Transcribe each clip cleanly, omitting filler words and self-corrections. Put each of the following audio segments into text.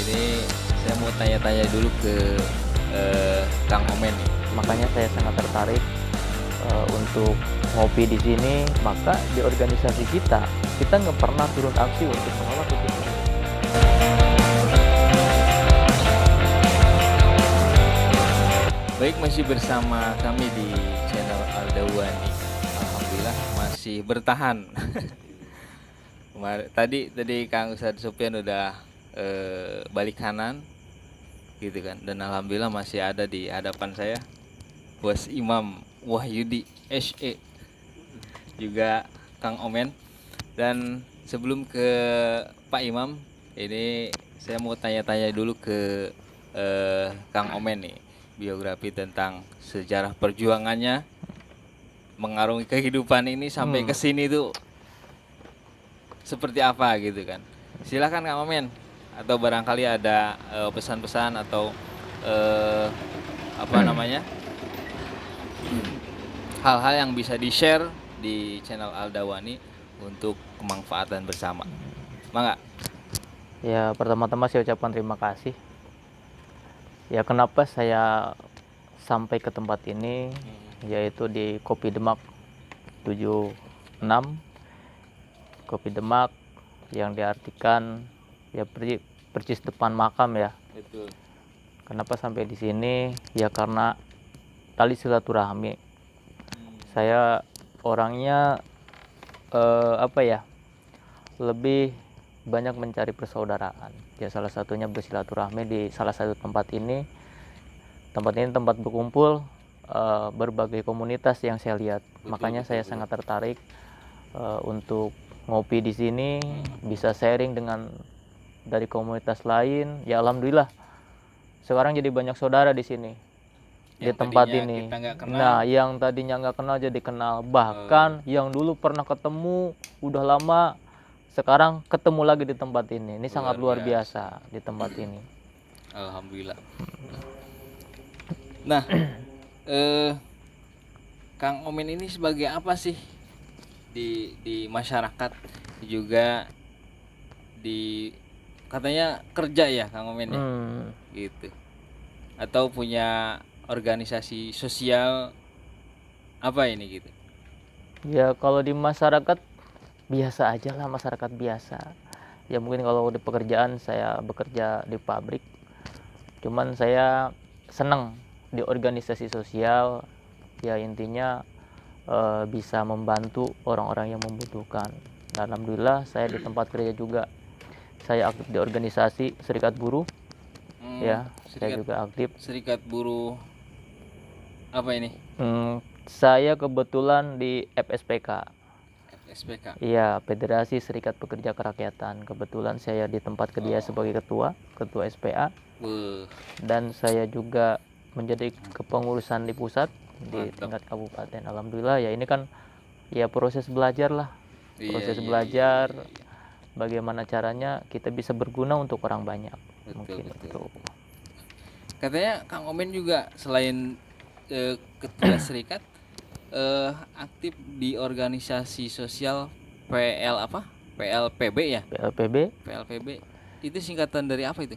Ini saya mau tanya-tanya dulu ke Kang Omen nih. Makanya saya sangat tertarik untuk ngopi di sini. Maka di organisasi kita nggak pernah turun aksi untuk menolak itu. Baik, masih bersama kami di channel Aldawani. Alhamdulillah masih bertahan. Tadi Kang Ustadz Sufyan udah balik kanan gitu kan, dan alhamdulillah masih ada di hadapan saya Bos Imam Wahyudi SE, juga Kang Omen. Dan sebelum ke Pak Imam, ini saya mau tanya-tanya dulu ke Kang Omen nih, biografi tentang sejarah perjuangannya mengarungi kehidupan ini sampai ke sini tuh seperti apa gitu kan. Silakan Kang Omen, atau barangkali ada pesan-pesan atau apa namanya, hal-hal yang bisa di-share di channel Aldawani untuk kemanfaatan bersama. Mangga. Ya, pertama-tama saya ucapkan terima kasih. Ya, kenapa saya sampai ke tempat ini, yaitu di Kopi Demak 76. Kopi Demak yang diartikan ya percis depan makam ya. Betul. Kenapa sampai di sini? Ya karena tali silaturahmi. Saya orangnya lebih banyak mencari persaudaraan. Ya salah satunya bersilaturahmi di salah satu tempat ini. Tempat ini tempat berkumpul berbagai komunitas yang saya lihat. Makanya saya sangat tertarik untuk ngopi di sini, bisa sharing dengan dari komunitas lain. Ya alhamdulillah sekarang jadi banyak saudara di sini, di tempat ini. Nah, yang tadinya nggak kenal jadi kenal. Bahkan yang dulu pernah ketemu udah lama, sekarang ketemu lagi di tempat ini. Ini sangat luar biasa di tempat ini. Alhamdulillah. Nah, Kang Omen ini sebagai apa sih di masyarakat, juga di katanya kerja ya Kang Omen ya, gitu, atau punya organisasi sosial apa ini gitu? Ya kalau di masyarakat biasa aja lah, masyarakat biasa. Ya mungkin kalau di pekerjaan saya bekerja di pabrik, cuman saya senang di organisasi sosial. Ya intinya bisa membantu orang-orang yang membutuhkan. Dan alhamdulillah saya di tempat kerja juga saya aktif di organisasi serikat buruh. Ya, saya juga aktif. Serikat buruh apa ini? Saya kebetulan di FSPK. FSPK. Iya, Federasi Serikat Pekerja Kerakyatan. Kebetulan saya di tempat kerja sebagai ketua SPA. Dan saya juga menjadi kepengurusan di pusat di tingkat kabupaten. Alhamdulillah ya, ini kan ya proses belajar lah. Proses belajar bagaimana caranya kita bisa berguna untuk orang banyak. Mungkin itu. Katanya Kang Omen juga selain ketua serikat aktif di organisasi sosial PLPB ya? PLPB. Itu singkatan dari apa itu?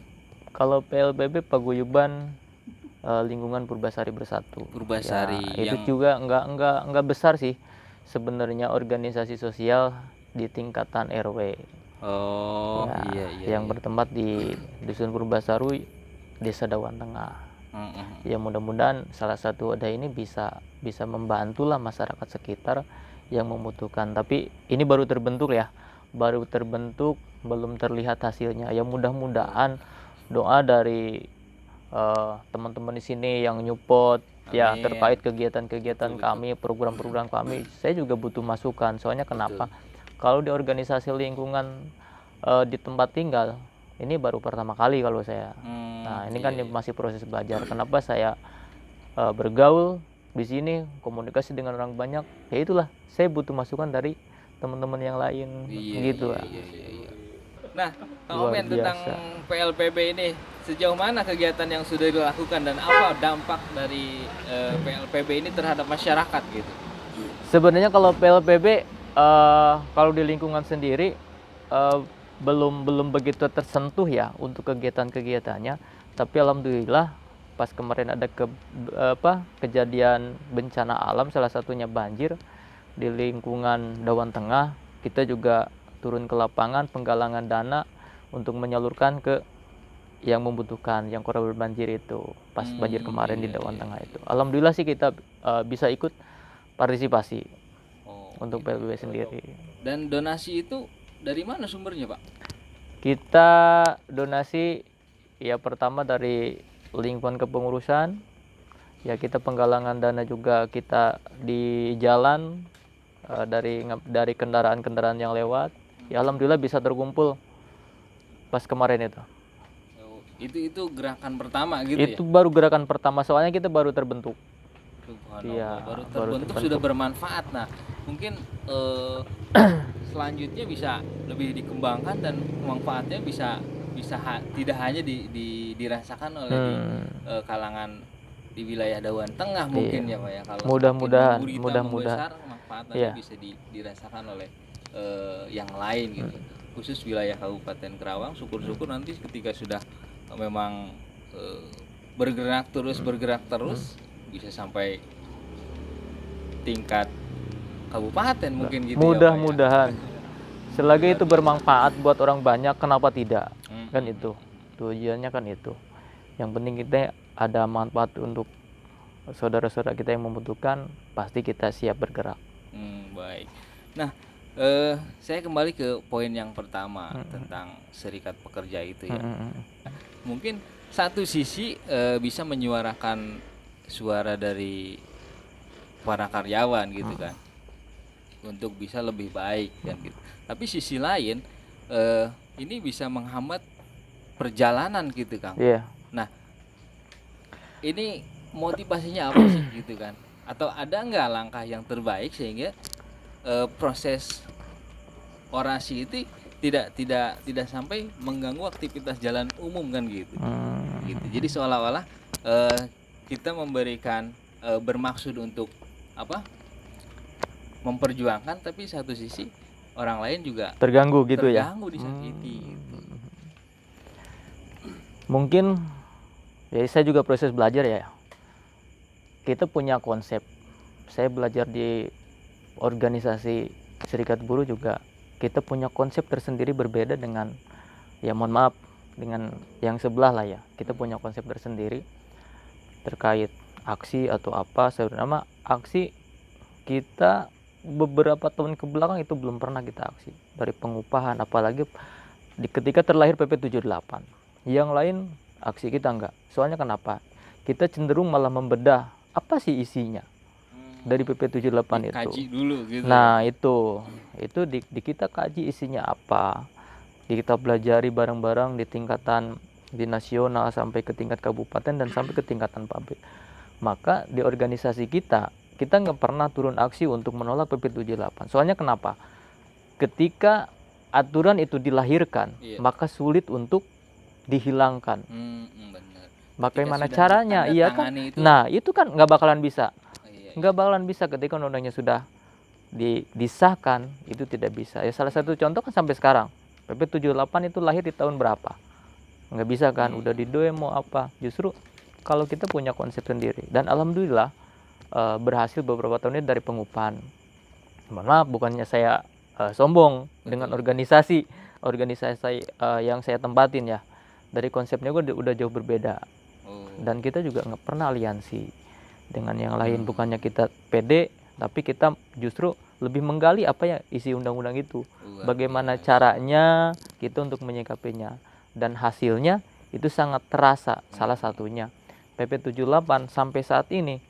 Kalau PLPB Paguyuban Lingkungan Purbasari Bersatu. Purbasari. Ya, itu juga enggak besar sih sebenarnya, organisasi sosial di tingkatan RW. Oh ya, iya. Yang bertempat di Dusun Purbasari, Desa Dawan Tengah. Ya mudah-mudahan salah satu wadah ini bisa membantulah masyarakat sekitar yang membutuhkan. Tapi ini baru terbentuk ya, belum terlihat hasilnya. Ya mudah-mudahan doa dari teman-teman di sini yang nyupport ya terkait kegiatan-kegiatan kami, program-program kami. Saya juga butuh masukan. Soalnya kenapa? Kalau di organisasi lingkungan di tempat tinggal ini baru pertama kali kalau saya. Nah, ini kan masih proses belajar. Kenapa saya bergaul di sini, komunikasi dengan orang banyak? Ya itulah, saya butuh masukan dari teman-teman yang lain. Gitu lah. Nah, Kang Omen, tentang PLPB ini, sejauh mana kegiatan yang sudah dilakukan dan apa dampak dari PLPB ini terhadap masyarakat gitu? Sebenarnya kalau PLPB kalau di lingkungan sendiri belum begitu tersentuh ya untuk kegiatan-kegiatannya. Tapi alhamdulillah pas kemarin ada kejadian bencana alam, salah satunya banjir di lingkungan Dawan Tengah, kita juga turun ke lapangan penggalangan dana untuk menyalurkan ke yang membutuhkan, yang korban banjir itu pas banjir kemarin di Dawan Tengah itu. Alhamdulillah sih kita bisa ikut partisipasi untuk gitu. PBB sendiri. Dan donasi itu dari mana sumbernya, Pak? Kita donasi ya pertama dari lingkungan kepengurusan, ya kita penggalangan dana juga kita di jalan, dari kendaraan-kendaraan yang lewat. Ya alhamdulillah bisa terkumpul pas kemarin itu. Itu gerakan pertama gitu Itu ya? baru gerakan pertama, soalnya kita baru terbentuk. Iya, baru baru terbentuk sudah bermanfaat. Nah, mungkin selanjutnya bisa lebih dikembangkan dan manfaatnya bisa tidak hanya dirasakan oleh di kalangan di wilayah Dawan Tengah mungkin ya Pak ya. Kalau mudah-mudahan membesar manfaatnya bisa dirasakan oleh yang lain gitu. Khusus wilayah Kabupaten Kerawang, syukur-syukur nanti ketika sudah memang bergerak terus bisa sampai tingkat kabupaten mungkin gitu. Mudah-mudahan. Selagi itu bermanfaat buat orang banyak, kenapa tidak? Kan itu tujuannya, kan itu. Yang penting kita ada manfaat untuk saudara-saudara kita yang membutuhkan, pasti kita siap bergerak. Baik. Nah, saya kembali ke poin yang pertama tentang serikat pekerja itu ya. Mungkin satu sisi bisa menyuarakan suara dari para karyawan gitu kan, untuk bisa lebih baik kan gitu. Tapi sisi lain ini bisa menghambat perjalanan gitu Kang. Nah, ini motivasinya apa sih gitu kan? Atau ada nggak langkah yang terbaik sehingga proses orasi itu tidak sampai mengganggu aktivitas jalan umum kan gitu. Gitu. Jadi seolah-olah kita memberikan bermaksud untuk memperjuangkan, tapi satu sisi orang lain juga terganggu gitu ya. Terganggu, disakiti gitu. Mungkin ya saya juga proses belajar ya. Kita punya konsep. Saya belajar di organisasi serikat buruh juga, kita punya konsep tersendiri berbeda dengan, ya mohon maaf, dengan yang sebelah lah ya. Kita punya konsep tersendiri terkait aksi atau apa. Sebenarnya aksi kita beberapa tahun ke belakang itu belum pernah kita aksi dari pengupahan, apalagi ketika terlahir PP 78. Yang lain aksi kita enggak. Soalnya kenapa? Kita cenderung malah membedah apa sih isinya dari PP 78 itu. Kaji dulu gitu. Nah, itu di kita kaji isinya apa. Kita pelajari bareng-bareng di tingkatan di nasional sampai ke tingkat kabupaten dan sampai ke tingkatan pabrik. Maka di organisasi kita nggak pernah turun aksi untuk menolak PP 78. Soalnya kenapa? Ketika aturan itu dilahirkan, maka sulit untuk dihilangkan. Benar. Bagaimana caranya? Iya kan? Nah, itu kan nggak bakalan bisa. Nggak bakalan bisa ketika undang-undangnya sudah disahkan, itu tidak bisa. Ya salah satu contoh kan sampai sekarang. PP 78 itu lahir di tahun berapa? Nggak bisa kan? Udah di demo apa? Justru kalau kita punya konsep sendiri, dan alhamdulillah berhasil beberapa tahun ini dari pengupahan. Mohon maaf, bukannya saya sombong dengan organisasi yang saya tempatin ya. Dari konsepnya gue udah jauh berbeda. Dan kita juga nggak pernah aliansi dengan yang lain. Bukannya kita pede, tapi kita justru lebih menggali apa ya isi undang-undang itu. Bagaimana caranya kita untuk menyikapinya. Dan hasilnya itu sangat terasa. Salah satunya PP 78 sampai saat ini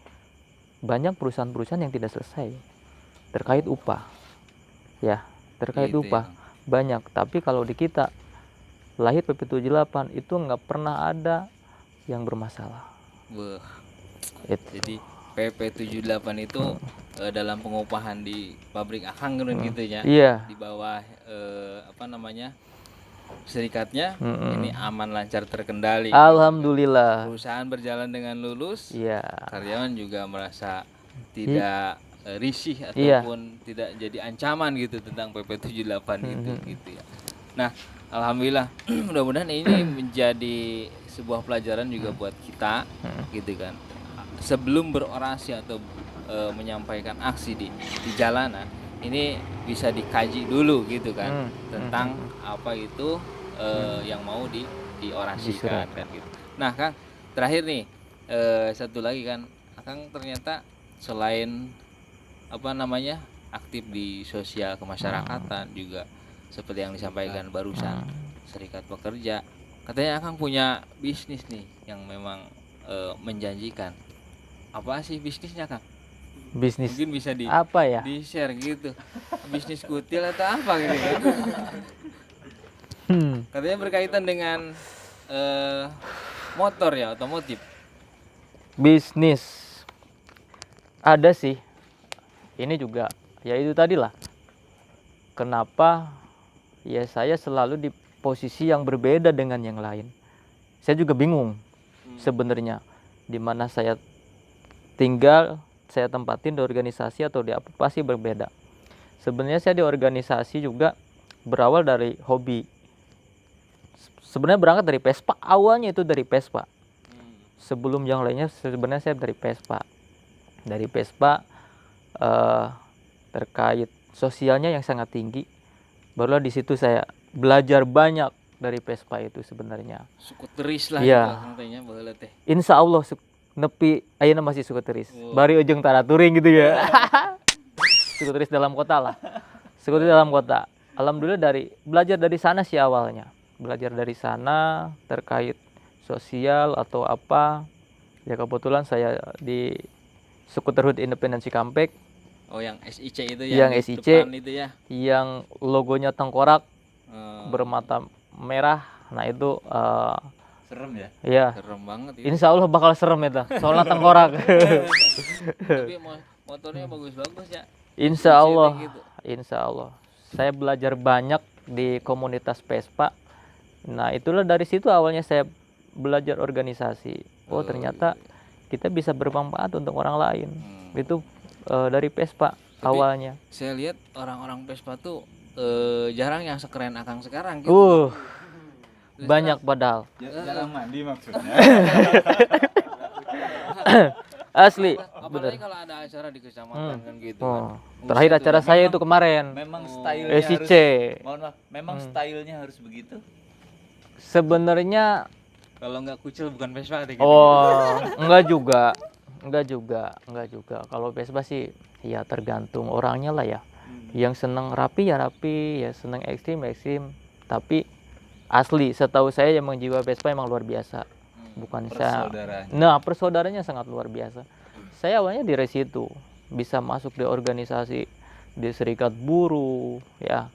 banyak perusahaan-perusahaan yang tidak selesai terkait upah. Ya, terkait gitu upah. Ya. Banyak, tapi kalau di kita lahir PP 78 itu nggak pernah ada yang bermasalah. Jadi PP 78 itu dalam pengupahan di pabrik Akang gitu ya. Iya. Di bawah serikatnya ini aman, lancar, terkendali. Alhamdulillah. Perusahaan berjalan dengan lulus. Iya. Karyawan juga merasa tidak risih ataupun tidak jadi ancaman gitu tentang PP 78 itu gitu ya. Nah, Alhamdulillah. Mudah-mudahan ini menjadi sebuah pelajaran juga buat kita, gitu kan. Sebelum berorasi atau menyampaikan aksi di jalanan, ini bisa dikaji dulu gitu kan, tentang apa itu yang mau diorasikan kan gitu. Nah, Kang, terakhir nih satu lagi kan, Kang ternyata selain apa namanya aktif di sosial kemasyarakatan juga seperti yang disampaikan barusan serikat pekerja, katanya Akang punya bisnis nih yang memang menjanjikan. Apa sih bisnisnya, Kang? Bisnis Mungkin bisa apa ya? di share gitu, bisnis kutil atau apa gitu kan. Katanya berkaitan dengan motor ya, otomotif. Bisnis ada sih. Ini juga ya itu tadi lah. Kenapa ya saya selalu di posisi yang berbeda dengan yang lain. Saya juga bingung sebenarnya di mana saya tinggal, saya tempatin di organisasi atau di apa pasti berbeda. Sebenarnya saya di organisasi juga berawal dari hobi. Sebenarnya berangkat dari Vespa, awalnya itu dari Vespa. Sebelum yang lainnya sebenarnya saya dari Vespa. Dari Vespa terkait sosialnya yang sangat tinggi. Barulah di situ saya belajar banyak dari Vespa itu sebenarnya. Skuteris lah Iya. gitu katanya baheula teh. Insya Allah nepi ayeuna masih skuteris. Bari ujung taraturing gitu ya. Skuteris dalam kota lah. Skuteris dalam kota. Alhamdulillah belajar dari sana sih awalnya. Belajar dari sana terkait sosial atau apa. Ya kebetulan saya di Skuterhood Independen Cikampek. Oh, yang SIC itu ya. Yang SIC depan itu ya. yang logonya tengkorak bermata merah. Nah itu serem ya. ya Serem banget itu. insya Allah bakal serem itu. Soalnya tengkorak. Tapi motornya bagus-bagus ya. Insya Allah. Gitu. Insya Allah. Saya belajar banyak di komunitas Vespa. Nah itulah dari situ awalnya saya belajar organisasi. Oh ternyata kita bisa bermanfaat untuk orang lain. Itu dari Vespa awalnya. Saya lihat orang-orang Vespa tuh jarang yang sekeren Akang sekarang gitu. Banyak padahal. Jarang mandi maksudnya. Asli. Apalagi kalau ada acara di kecamatan kan gitu kan. Terakhir acara saya itu kemarin. Memang stylenya SIC. harus. Mohon maaf, memang stylenya harus begitu. Sebenarnya Kalau nggak kucil bukan Vespa gitu. enggak juga. Kalau Vespa sih ya tergantung orangnya lah ya. Yang seneng rapi ya rapi, ya seneng ekstrim. Tapi asli setahu saya emang jiwa Vespa emang luar biasa. Bukan saya. Nah, persaudaranya sangat luar biasa. Saya awalnya di situ bisa masuk di organisasi di serikat buruh ya.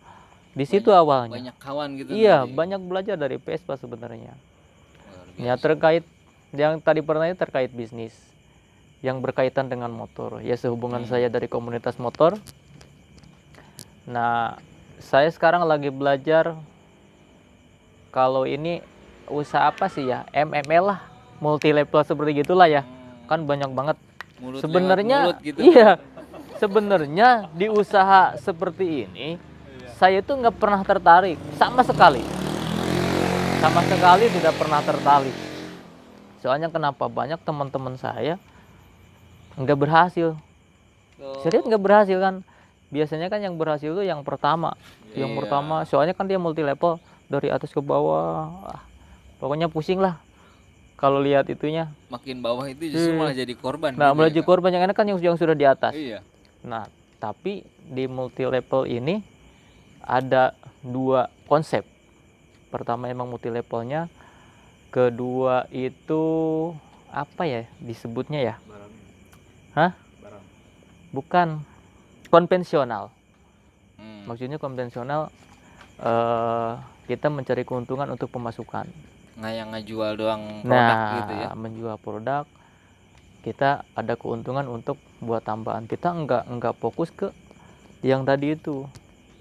Di situ awalnya. Banyak kawan gitu. Iya, banyak belajar dari Vespa sebenarnya. Ya terkait yang tadi pernah terkait bisnis yang berkaitan dengan motor. Ya sehubungan saya dari komunitas motor. Nah, saya sekarang lagi belajar kalau ini usaha apa sih ya? MML lah, multi level seperti gitulah ya. Kan banyak banget. Sebenarnya gitu. iya. Sebenarnya di usaha seperti ini saya itu nggak pernah tertarik sama sekali tidak pernah tertarik. Soalnya kenapa banyak teman-teman saya nggak berhasil. Serius nggak berhasil kan? Biasanya kan yang berhasil itu yang pertama. Yang pertama, soalnya kan dia multi level dari atas ke bawah. Pokoknya pusing lah. Kalau lihat itunya. Makin bawah itu justru malah jadi korban. Nah, gitu malah ya, jadi korban yang enak kan yang sudah di atas. Iya. Nah, tapi di multi level ini ada dua konsep. Pertama emang multi levelnya, kedua itu apa ya disebutnya ya? Hah? Bukan konvensional. Maksudnya konvensional kita mencari keuntungan untuk pemasukan. Nggak yang ngejual doang produk gitu ya. Menjual produk kita ada keuntungan untuk buat tambahan. Kita enggak fokus ke yang tadi itu.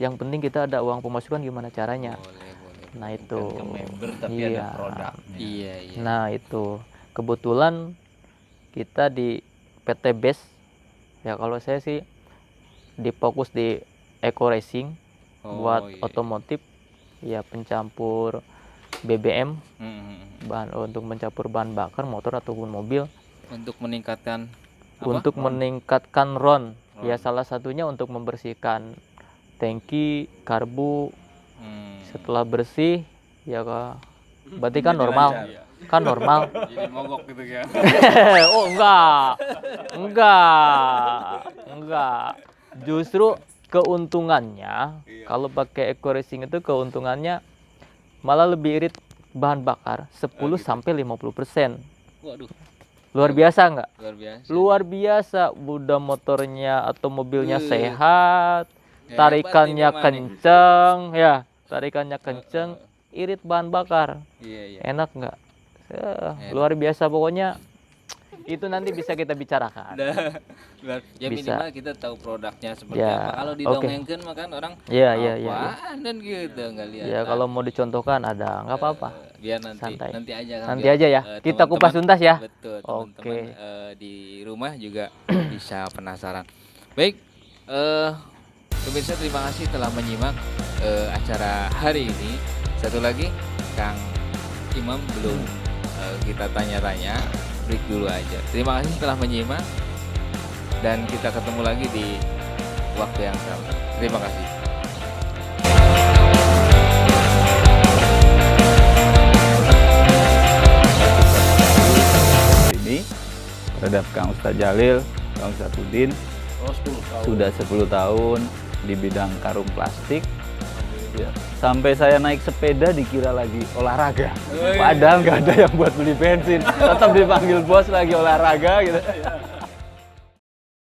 Yang penting kita ada uang pemasukan gimana caranya. Boleh. Nah itu. Bukan ke member tapi ada produknya. Iya. Nah itu kebetulan kita di PT Base ya kalau saya sih difokus di eco racing buat otomotif ya pencampur BBM, Hmm. untuk mencampur bahan bakar motor ataupun mobil, Untuk meningkatkan apa? untuk meningkatkan RON. Ya RON. salah satunya untuk membersihkan tangki, karbu. Hmm. Setelah bersih ya berarti kan normal. Iya. Kan normal. Jadi mogok gitu ya. Oh enggak. Justru keuntungannya kalau pakai eco racing itu keuntungannya malah lebih irit bahan bakar 10 gitu. sampai 50%. Waduh, Luar biasa enggak? luar biasa. Luar biasa. Udah motornya atau mobilnya Uh. sehat, Hebat tarikannya ini mah nih. kenceng, ya, tarikannya kenceng, irit bahan bakar. Iya. Enak nggak? Luar biasa pokoknya. Itu nanti bisa kita bicarakan. Ya Bisa. minimal kita tahu produknya seperti Ya, apa. Kalau oke. didongengkan mah kan orang Iya. apaan dan gitu nggak lihat. Ya kalau mau dicontohkan ada, nggak apa-apa. Biar nanti Santai. nanti aja kan. Nanti biar, aja ya. Kita teman-teman- kupas tuntas ya. Betul. Oke. Teman-teman di rumah juga bisa penasaran. Baik, pemirsa terima kasih telah menyimak acara hari ini. Satu lagi, Kang Imam belum kita tanya-tanya, break dulu aja. Terima kasih telah menyimak dan kita ketemu lagi di waktu yang sama. Terima kasih. Ini terhadap Kang Ustadz Jalil, Kang Ustadz Udin, sudah 10 tahun di bidang karung plastik. Ya, sampai saya naik sepeda dikira lagi olahraga. Padahal nggak ada yang buat beli bensin. Tetap dipanggil bos lagi olahraga gitu.